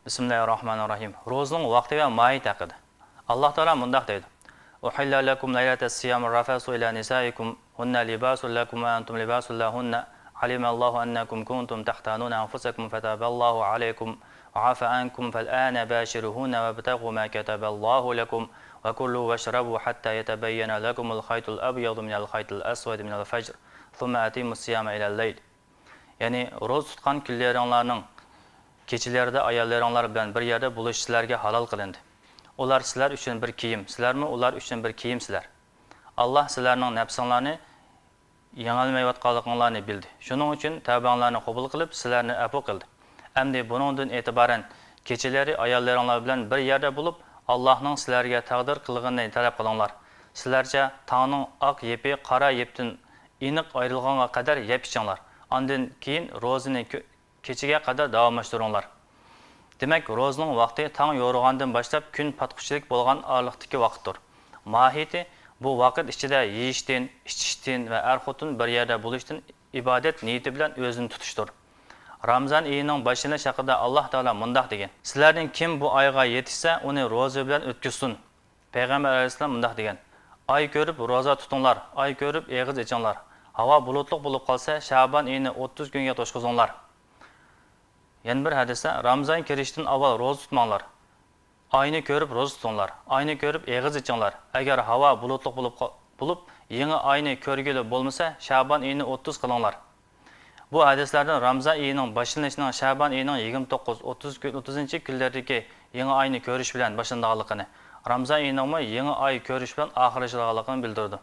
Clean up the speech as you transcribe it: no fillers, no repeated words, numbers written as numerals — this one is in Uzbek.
Bismillahirrahmanirrahim. Ro'zaning vaqti va mohiyati haqida. Alloh taolo mundaq deydi: "Uhilla lakum laylatas siyamir rafasu ila nisaikum hunna libasul lakum wa antum libasul lahunna. Alimallahu annakum kuntum tahtanuna anfusakum fataballahu alaykum wa afa ankum fal'ana bashiruhunna wabtaghu ma kataballahu lakum wa kulu washrabu hatta yatabayyana lakum al-khaytul abyadu min al-khaytil aswadi min al-fajr. Thumma atimus siyama ila al-layl." Ya'ni ro'za tutgan kunlaringlarning kechalarda ayollaringlar bilan bir yerda bo'lish sizlarga halol qilindi. Ular sizlar uchun bir kiyim, sizlarmi ular uchun bir kiyimsizlar. Alloh sizlarning nafsinglarni yangalmayotganliklarini bildi. Shuning uchun tavbanglarni qabul qilib, sizlarni afv qildi. Endi buningdan e'tiboran kechalari ayollaringlar bilan bir yerda bo'lib, Allohning sizlarga taqdir qilganini talab qilinglar. Sizlarcha tongning oq yepi qora yepdan aniq ayrilganga qadar yeb ichinglar. Ondan keyin ro'zani kechiga qadar davomlashtiringlar. Demak, ro'zaning vaqti tong yo'rg'andan boshlab kun patquchilik bo'lgan oraliqdagi vaqtdir. Mohiyati bu vaqt ichida yeyishdan, ichishdan va er-xotin bir yerda bo'lishdan ibodat niyati bilan o'zini tutishdir. Ramazon oyining boshlanish haqida Alloh taolo mundaq degan: "Sizlarning kim bu oyga yetishsa, uni ro'za bilan o'tkazsin." Payg'ambar alayhisalom mundaq degan: "Oy ko'rib ro'za tutinglar, oy ko'rib eg'iz ichinglar. Havo bulutliq bo'lib qolsa, Sha'ban oyini 30 kunga to'shqizinglar." Yana bir hadisda Ramazon kirishdan avval ro'za tutmanglar. Oyni ko'rib ro'za tutinglar. Oyni ko'rib eg'iz ichinglar. Agar havo bulutliq bo'lib, yangi oyni ko'rgili bo'lmasa, Sha'ban oyini 30 qilinglar. Bu hadislardan Ramazon oyining boshlanishining Sha'ban oyining 29-30 kunlaridagi yangi oyni ko'rish bilan boshlanganligini, Ramazon oyining yangi oy ko'rish bilan oxirlashganligini bildirdi.